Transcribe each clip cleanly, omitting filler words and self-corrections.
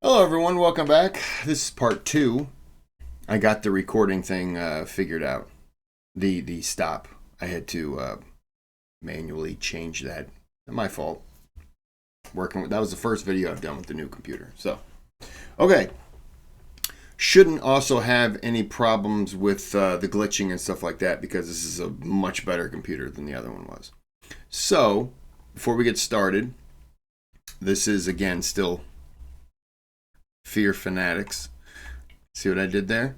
Hello everyone, welcome back. This is part 2. I got the recording thing figured out. The stop. I had to manually change that. My fault. That was the first video I've done with the new computer. So, okay. Shouldn't also have any problems with the glitching and stuff like that because this is a much better computer than the other one was. So, before we get started, this is again still Fear Fanatics. See what I did there?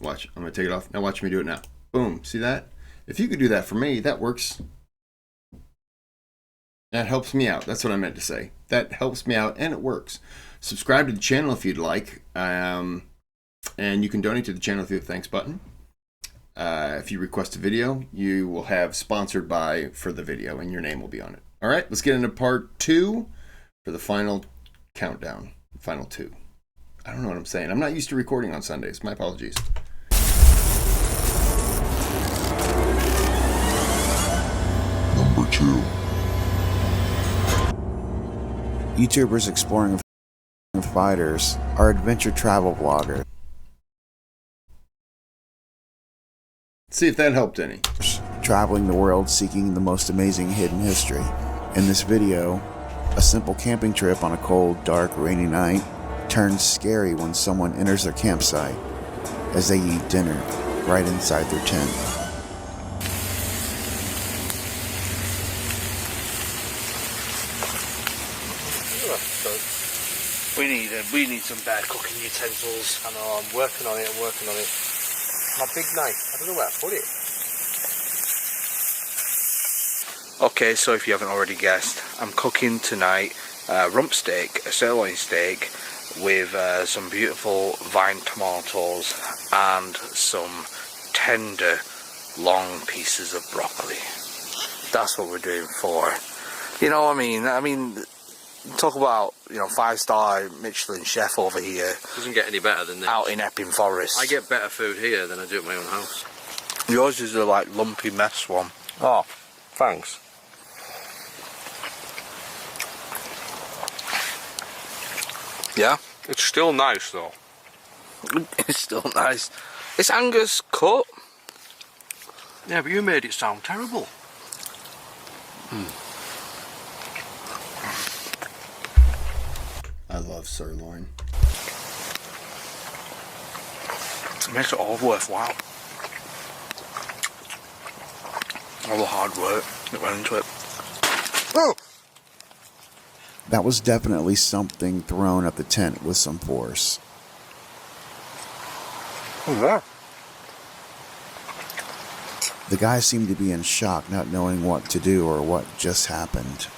Watch. I'm going to take it off. Now watch me do it now. Boom. See that? If you could do that for me, that works. That helps me out. That's what I meant to say. That helps me out and it works. Subscribe to the channel if you'd like. And you can donate to the channel through the thanks button. If you request a video, you will have sponsored by for the video and your name will be on it. All right, let's get into part 2 for the final countdown. Final 2. I don't know what I'm saying. I'm not used to recording on Sundays. My apologies. Number 2. YouTubers exploring fighters are adventure travel vloggers. See if that helped any. Traveling the world seeking the most amazing hidden history. In this video, a simple camping trip on a cold, dark, rainy night turns scary when someone enters their campsite as they eat dinner right inside their tent. We need some better cooking utensils. I know, I'm working on it. My big knife, I don't know where I put it. Okay, so if you haven't already guessed, I'm cooking tonight rump steak, a sirloin steak, with some beautiful vine tomatoes and some tender long pieces of broccoli. That's what we're doing for, you know what I mean, talk about, 5-star Michelin chef over here. Doesn't get any better than this. Out in Epping Forest. I get better food here than I do at my own house. Yours is a lumpy mess one. Oh, thanks. Yeah? It's still nice though. It's still nice. It's Angus cut. Yeah, but you made it sound terrible. I love sirloin. It makes it all worthwhile. All the hard work that went into it. Oh! That was definitely something thrown at the tent with some force. Oh, yeah. The guy seemed to be in shock, not knowing what to do or what just happened.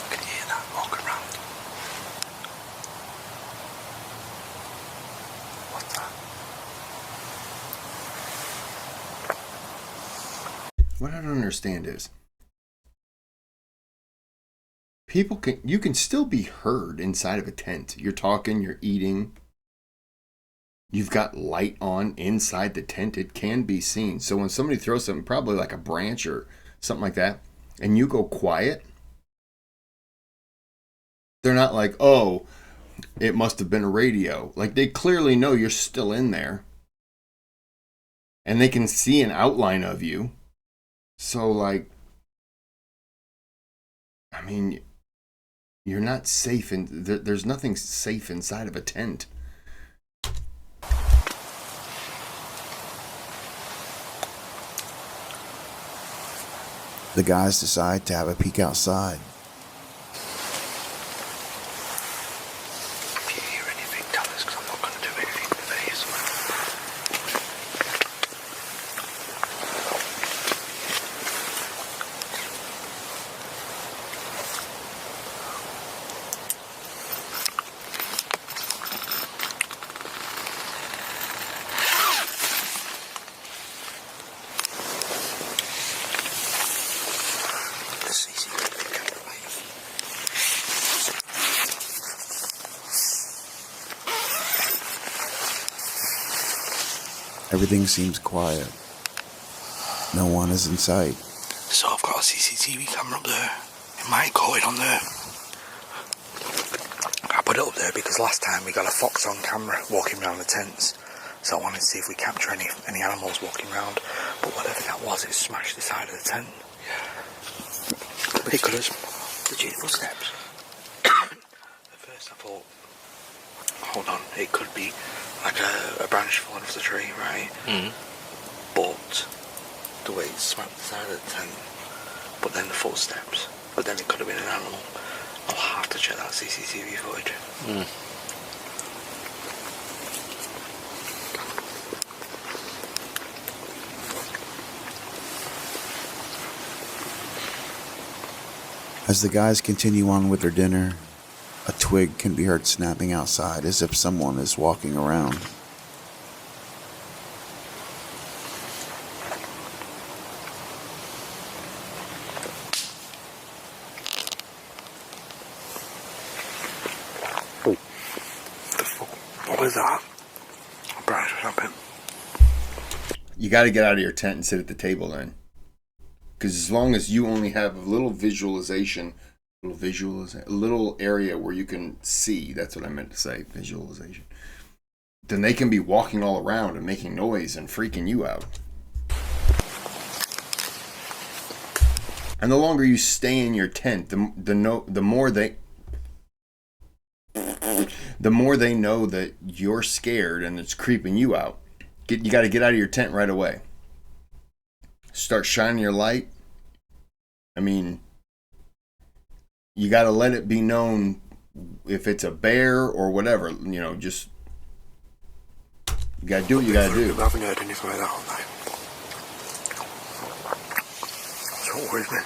Can you hear that walk around? What's that? What I don't understand is you can still be heard inside of a tent. You're talking, you're eating. You've got light on inside the tent. It can be seen. So when somebody throws something, probably like a branch or something like that, and you go quiet, they're not like, oh, it must have been a radio. Like, they clearly know you're still in there. And they can see an outline of you. So, you're not safe. There's nothing safe inside of a tent. The guys decide to have a peek outside. If you hear anything, tell us, because I'm not going to do it if you face. Everything seems quiet. No one is in sight. So I've got a CCTV camera up there. It might go in on there. I put it up there because last time we got a fox on camera walking around the tents. So I wanted to see if we capture any animals walking around. But whatever that was, it smashed the side of the tent. Yeah. Ridiculous. Legit footsteps. At first I thought, hold on, it could be like a branch falling off the tree, right? But the way it smacked the side of the tent, but then the footsteps, but then it could have been an animal. I'll have to check that CCTV footage. As the guys continue on with their dinner, a twig can be heard snapping outside as if someone is walking around. What was that? A branch or something? You got to get out of your tent and sit at the table then. Because as long as you only have a little visualization, a little area where you can see, that's what I meant to say, visualization, then they can be walking all around and making noise and freaking you out. And the longer you stay in your tent, the more they know that you're scared and it's creeping you out. You got to get out of your tent right away. Start shining your light. I mean, you got to let it be known if it's a bear or whatever. You know, just you got to do what you got to do. I haven't heard anything like that all night. That's what worries me.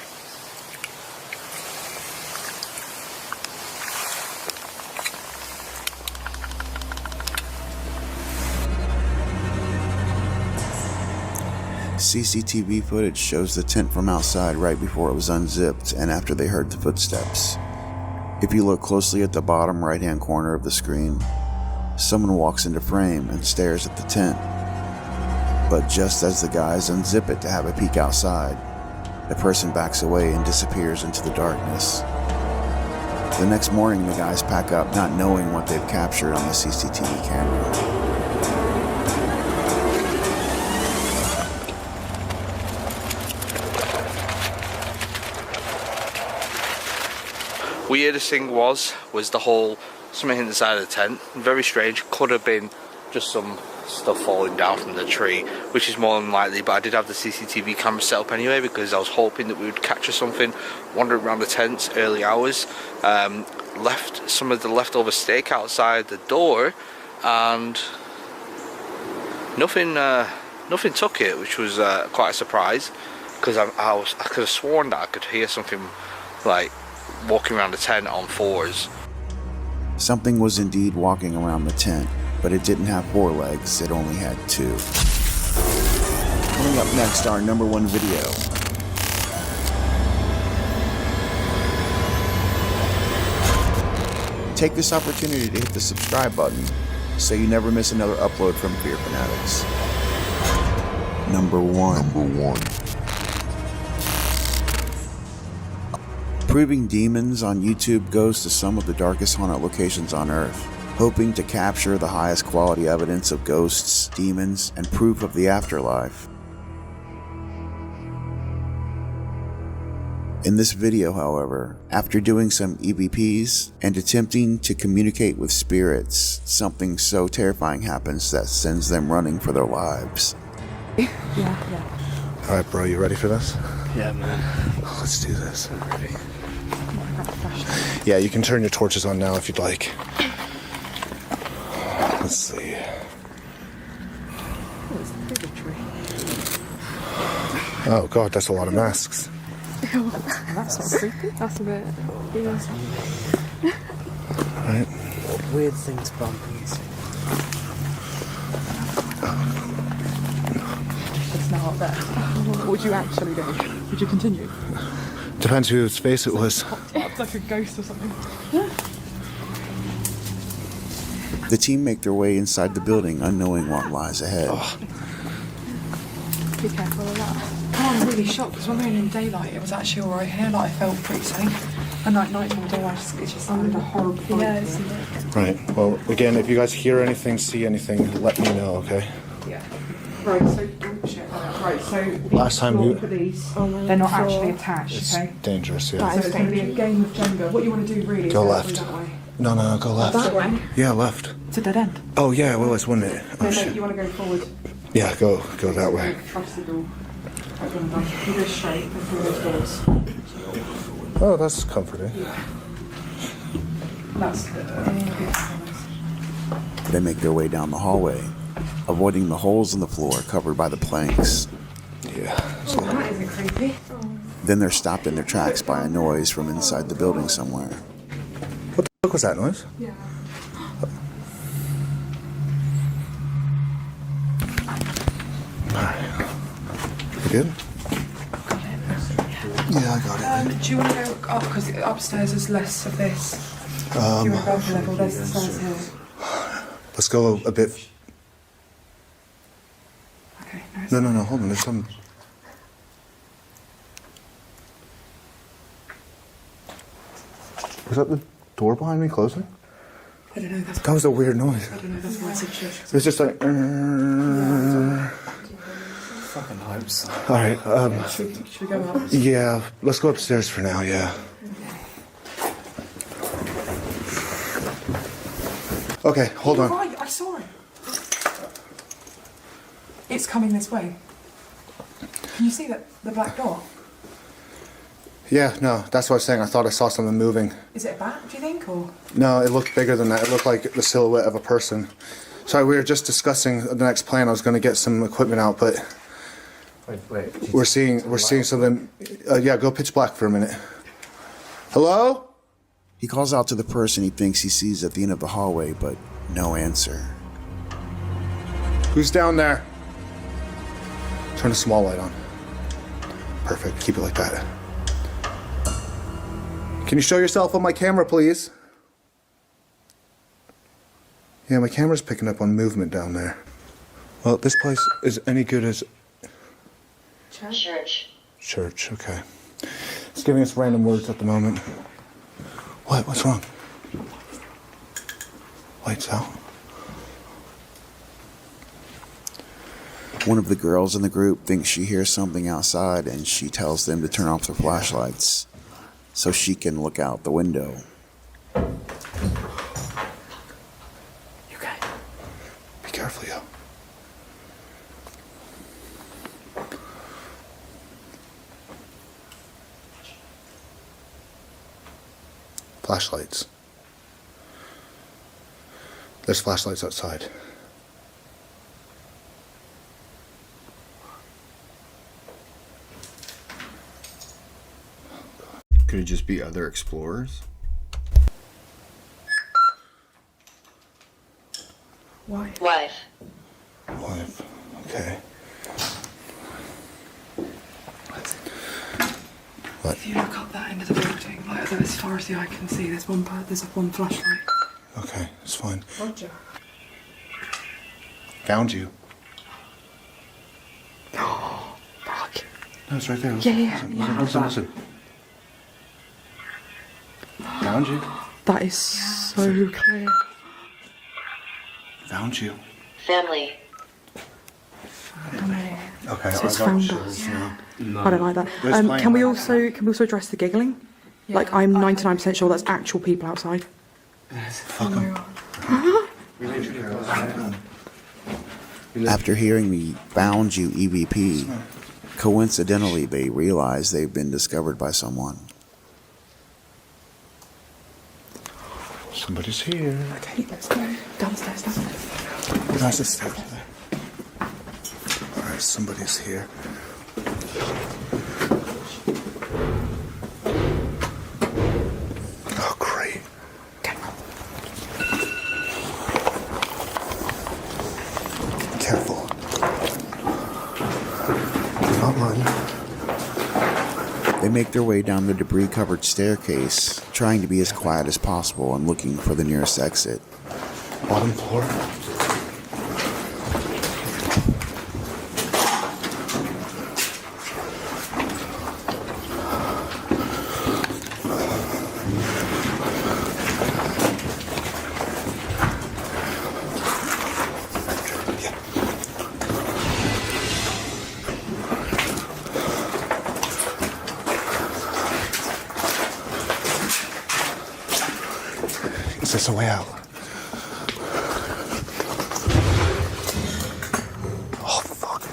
CCTV footage shows the tent from outside right before it was unzipped and after they heard the footsteps. If you look closely at the bottom right-hand corner of the screen, someone walks into frame and stares at the tent. But just as the guys unzip it to have a peek outside, the person backs away and disappears into the darkness. The next morning, the guys pack up not knowing what they've captured on the CCTV camera. Weirdest thing was the whole something in the side of the tent. Very strange. Could have been just some stuff falling down from the tree, which is more than likely, but I did have the CCTV camera set up anyway because I was hoping that we would capture something wandering around the tents early hours. Left some of the leftover steak outside the door and nothing took it, which was quite a surprise because I could have sworn that I could hear something like walking around the tent on fours. Something was indeed walking around the tent, but it didn't have 4 legs, it only had 2. Coming up next, our number 1 video. Take this opportunity to hit the subscribe button so you never miss another upload from Fear Fanatics. Number 1. Proving demons on YouTube goes to some of the darkest haunted locations on Earth, hoping to capture the highest quality evidence of ghosts, demons, and proof of the afterlife. In this video, however, after doing some EVPs and attempting to communicate with spirits, something so terrifying happens that sends them running for their lives. Yeah. Alright, bro, you ready for this? Yeah, man. Let's do this. I'm ready. Yeah, you can turn your torches on now if you'd like. Let's see. Oh god, that's a lot of masks. That's not creepy. That's a bit. Right. Weird things bumping. It's now up there. What would you actually do? Would you continue? Depends whose face it was. It's like a ghost or something. The team make their way inside the building, unknowing what lies ahead. Be careful of that. I'm really shocked because when we were in daylight, it was actually alright here. Like, I felt pretty safe. And like night time, daylight, it just sounded a horrible vibe. Yeah, isn't it? Right. Well, again, if you guys hear anything, see anything, let me know, okay? Yeah. Right, so, oh, shit, right, so Last time you... these, they're not actually attached, It's okay? dangerous, yeah. So it's going to be a game of Jenga. What you want to do really is Go go left. that way. No, go left. That way? Yeah, left. It's a dead end. Oh, yeah, well, it's one minute. Oh, No, shit. you want to go forward. Yeah, go that way. Trust the door. Right, done, done. You go straight and through those doors. Oh, that's comforting. That's good. They make their way down the hallway, avoiding the holes in the floor covered by the planks. Yeah. Oh, that isn't creepy. Then they're stopped in their tracks by a noise from inside the building somewhere. What the fuck was that noise? Yeah. You good? Yeah, I got it. Do you want to go up? Because upstairs is less of this. Do you want to go up a level? There's the stairs here. Let's go a bit... Okay, No, hold on, there's some... Was that the door behind me closing? I don't know. That was a weird noise. I don't know. That's my situation. It was just like... Fucking hopes. Alright, Should we go up? yeah, let's go upstairs for now, yeah. Okay, hold You're on. right, I saw it. It's coming this way. Can you see that the black dot? Yeah, no, that's what I was saying. I thought I saw something moving. Is it a bat? Do you think, or? No, it looked bigger than that. It looked like the silhouette of a person. Sorry, we were just discussing the next plan. I was going to get some equipment out, but Wait. we're seeing something. Yeah, go pitch black for a minute. Hello? He calls out to the person he thinks he sees at the end of the hallway, but no answer. Who's down there? Turn the small light on. Perfect. Keep it like that. Can you show yourself on my camera, please? Yeah, my camera's picking up on movement down there. Well, this place is any good as... Church, okay. It's giving us random words at the moment. What? What's wrong? Lights out. One of the girls in the group thinks she hears something outside and she tells them to turn off their flashlights so she can look out the window. You okay? Be careful, yo. Flashlights. There's flashlights outside. Could it just be other explorers? Why? Wife. Okay. If you look up that end of the building, like as far as the eye can see, there's one flashlight. Okay, it's fine. Roger. Found you. Fuck. No, it's right there. Yeah. Listen. Found you. That is so clear. Found you. Family. Okay, So it's I got found you. us. I don't like that. Let's play Can we it. also address the giggling? Like, I'm 99% sure that's actual people outside. Fuck 'em. After hearing the "Found You" EVP, coincidentally they realize they've been discovered by someone. Somebody's here. Okay, let's go. Downstairs. That's the stairs there. Alright, somebody's here. Oh, great. Careful. Do not run. They make their way down the debris-covered staircase, trying to be as quiet as possible and looking for the nearest exit. Bottom floor. Is this a way out? Oh, fuck.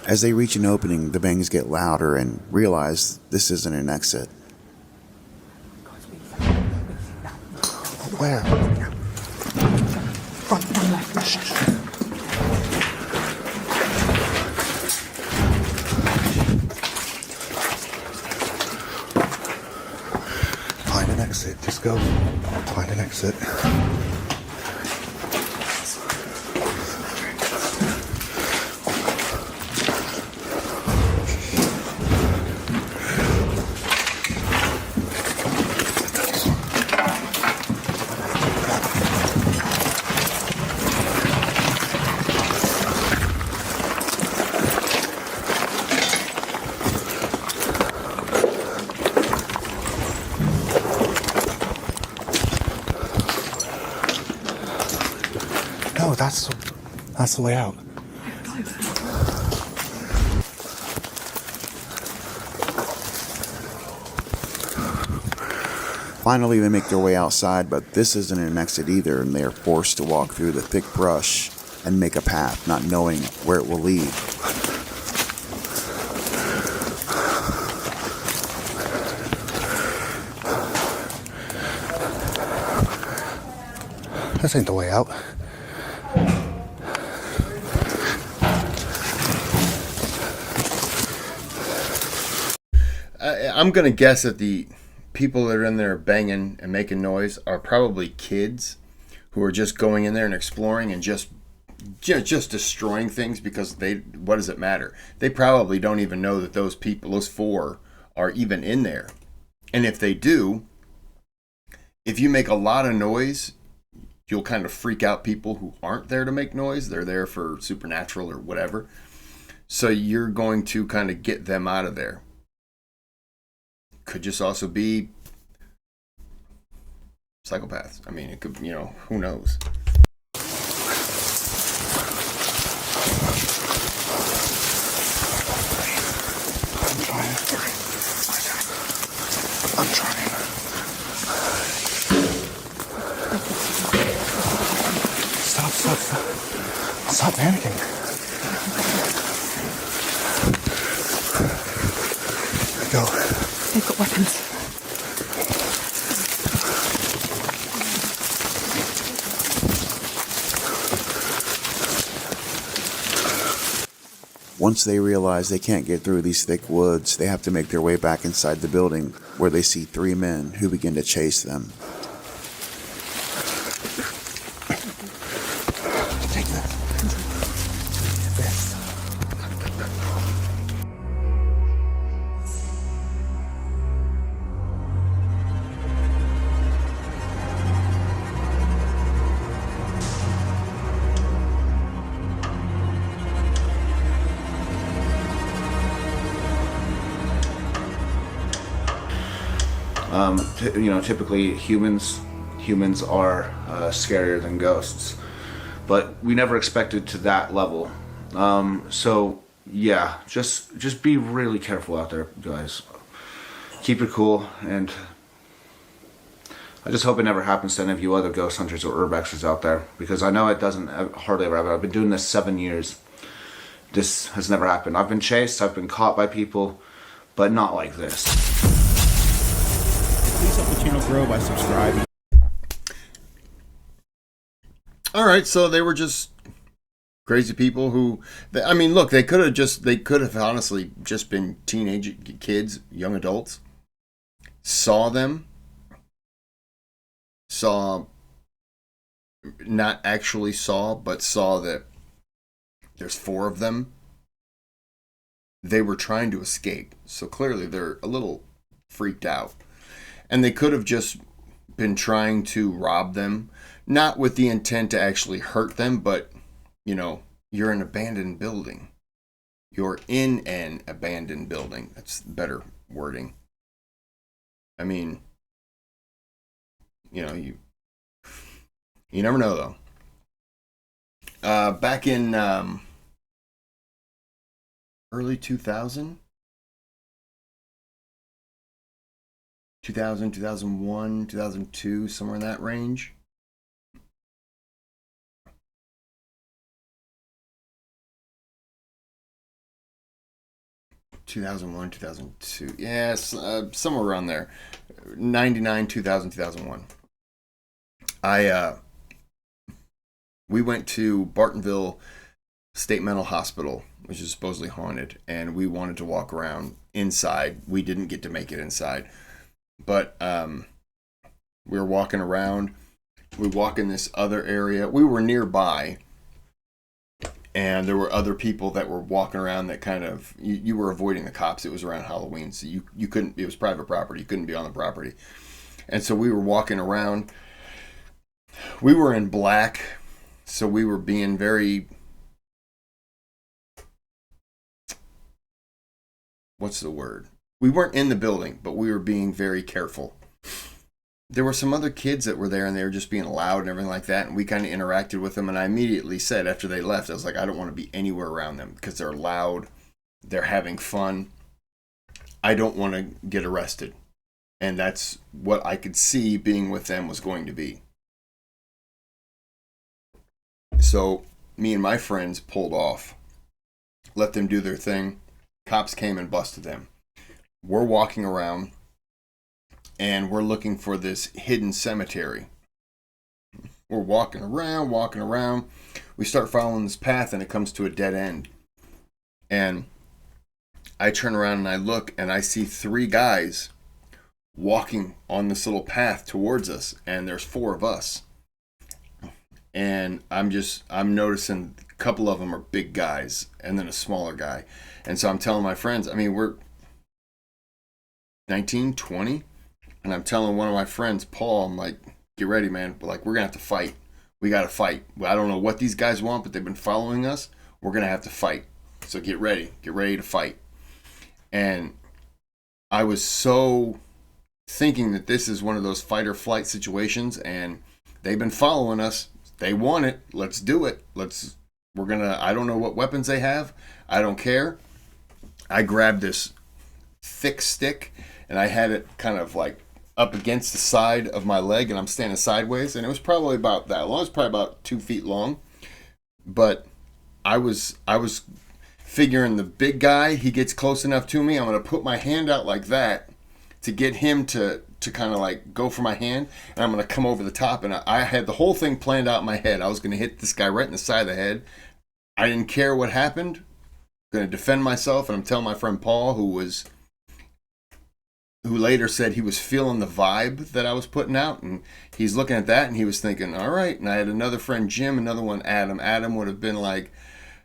As they reach an opening, the bangs get louder and realize this isn't an exit. Where? Front and left. Find an exit. Just go. Find an exit. No, that's the way out. Finally, they make their way outside, but this isn't an exit either, and they are forced to walk through the thick brush and make a path, not knowing where it will lead. This ain't the way out. I'm going to guess that the people that are in there banging and making noise are probably kids who are just going in there and exploring and just destroying things because what does it matter? They probably don't even know that those people, those four, are even in there. And if they do, if you make a lot of noise, you'll kind of freak out people who aren't there to make noise. They're there for supernatural or whatever. So you're going to kind of get them out of there. Could just also be psychopaths. I mean, it could, who knows? I'm trying. Stop panicking. Go. They've got weapons. Once they realize they can't get through these thick woods, they have to make their way back inside the building, where they see three men who begin to chase them. Take that. This. Typically humans are scarier than ghosts, but we never expected to that level. So yeah, just be really careful out there, guys. Keep it cool, and I just hope it never happens to any of you other ghost hunters or urbexers out there, because I know it doesn't hardly ever happen. I've been doing this 7 years. This has never happened. I've been chased, I've been caught by people, but not like this. Please help the channel grow by subscribing. All right, so they were just crazy people who, I mean, look, they could have honestly just been teenage kids, young adults, not actually but saw that there's four of them. They were trying to escape, so clearly they're a little freaked out. And they could have just been trying to rob them, not with the intent to actually hurt them, but, you're an abandoned building. You're in an abandoned building. That's better wording. I mean, you never know, though. Back in early 2000, 2001, 2002, somewhere in that range, 2001, 2002. Yes, somewhere around there. 99, 2000, 2001. We went to Bartonville State Mental Hospital, which is supposedly haunted, and we wanted to walk around inside. We didn't get to make it inside, but we were walking around. We walk in this other area. We were nearby, and there were other people that were walking around that kind of, you were avoiding the cops. It was around Halloween, so you couldn't, it was private property. You couldn't be on the property. And so we were walking around. We were in black, so we were being very, what's the word? We weren't in the building, but we were being very careful. There were some other kids that were there, and they were just being loud and everything like that, and we kind of interacted with them, and I immediately said, after they left, I was like, I don't want to be anywhere around them because they're loud, they're having fun. I don't want to get arrested. And that's what I could see being with them was going to be. So me and my friends pulled off, let them do their thing. Cops came and busted them. We're walking around, and we're looking for this hidden cemetery. We're walking around. We start following this path, and it comes to a dead end. And I turn around and I look, and I see 3 guys walking on this little path towards us, and there's 4 of us. And I'm noticing a couple of them are big guys, and then a smaller guy. And so I'm telling my friends, I mean, we're 19, 20, and I'm telling one of my friends, Paul, I'm like, get ready, man. We're gonna have to fight. We gotta fight. I don't know what these guys want, but they've been following us. We're gonna have to fight. So get ready to fight. And I was so thinking that this is one of those fight or flight situations, and they've been following us. They want it. Let's do it. I don't know what weapons they have. I don't care. I grabbed this thick stick, and I had it kind of like up against the side of my leg, and I'm standing sideways, and it was probably about that long. It was probably about 2 feet long. But I was figuring the big guy, he gets close enough to me, I'm going to put my hand out like that to get him to kind of like go for my hand, and I'm going to come over the top. And I had the whole thing planned out in my head. I was going to hit this guy right in the side of the head. I didn't care what happened. I'm going to defend myself, and I'm telling my friend Paul, who later said he was feeling the vibe that I was putting out, and he's looking at that, and he was thinking, all right. And I had another friend, Jim, another one, Adam. Adam would have been like,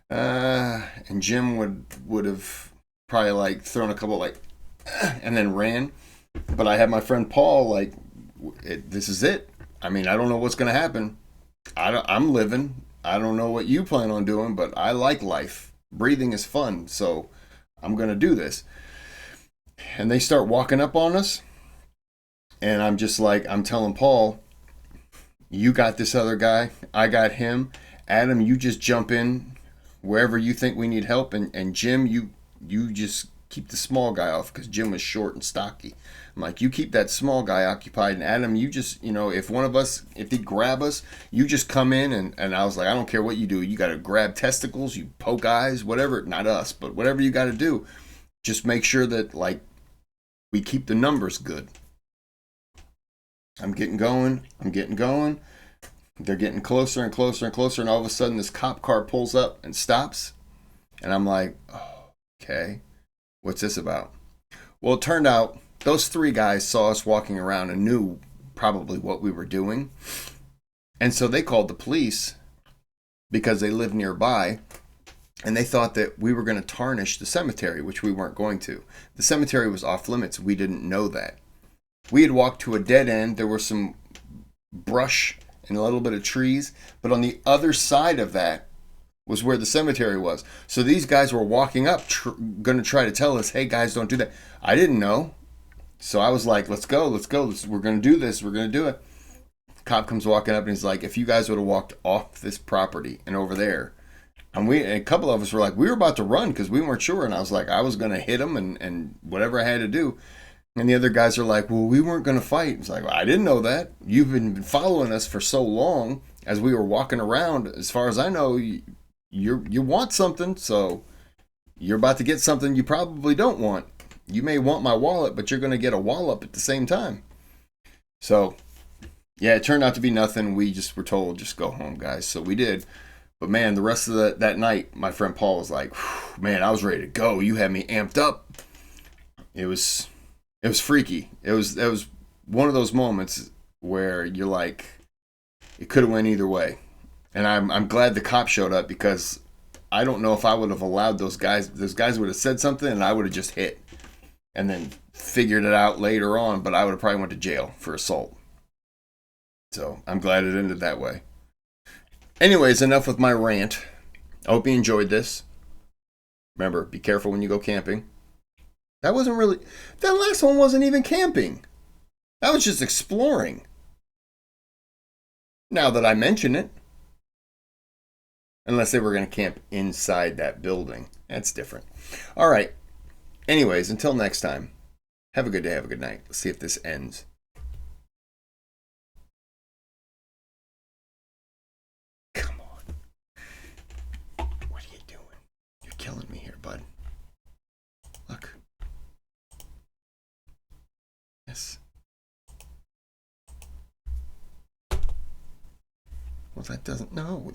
and Jim would have probably like thrown a couple like, and then ran. But I had my friend Paul like, this is it. I mean, I don't know what's going to happen. I'm living. I don't know what you plan on doing, but I like life. Breathing is fun, so I'm going to do this. And they start walking up on us, and I'm just like, I'm telling Paul, you got this other guy, I got him. Adam, you just jump in wherever you think we need help, and Jim, you just keep the small guy off, because Jim was short and stocky. I'm like, you keep that small guy occupied, and Adam, you just, if one of us, if they grab us, you just come in, and I was like, I don't care what you do. You got to grab testicles, you poke eyes, whatever, not us, but whatever you got to do. Just make sure that, like, we keep the numbers good. I'm getting going. They're getting closer and closer and closer, and all of a sudden this cop car pulls up and stops. And I'm like, oh, okay, what's this about? Well, it turned out those 3 guys saw us walking around and knew probably what we were doing. And so they called the police because they lived nearby. And they thought that we were going to tarnish the cemetery, which we weren't going to. The cemetery was off limits. We didn't know that. We had walked to a dead end. There was some brush and a little bit of trees. But on the other side of that was where the cemetery was. So these guys were walking up, going to try to tell us, hey, guys, don't do that. I didn't know. So I was like, let's go. We're going to do this. We're going to do it. Cop comes walking up, and he's like, if you guys would have walked off this property and over there, and a couple of us were like, we were about to run because we weren't sure. And I was like, I was going to hit him and whatever I had to do. And the other guys are like, well, we weren't going to fight. It's like, well, I didn't know that. You've been following us for so long as we were walking around. As far as I know, you want something. So you're about to get something you probably don't want. You may want my wallet, but you're going to get a wallop at the same time. So, yeah, it turned out to be nothing. We just were told, just go home, guys. So we did. But man, the rest of that night, my friend Paul was like, man, I was ready to go. You had me amped up. It was freaky. It was one of those moments where you're like, it could have went either way. And I'm glad the cop showed up, because I don't know if I would have allowed those guys would have said something and I would have just hit and then figured it out later on, but I would have probably went to jail for assault. So I'm glad it ended that way. Anyways, enough with my rant. I hope you enjoyed this. Remember, be careful when you go camping. That last one wasn't even camping. That was just exploring. Now that I mention it. Unless they were going to camp inside that building. That's different. All right. Anyways, until next time. Have a good day. Have a good night. Let's see if this ends. Come on. What are you doing? You're killing me here, bud. Look. Yes. Well, that doesn't... No.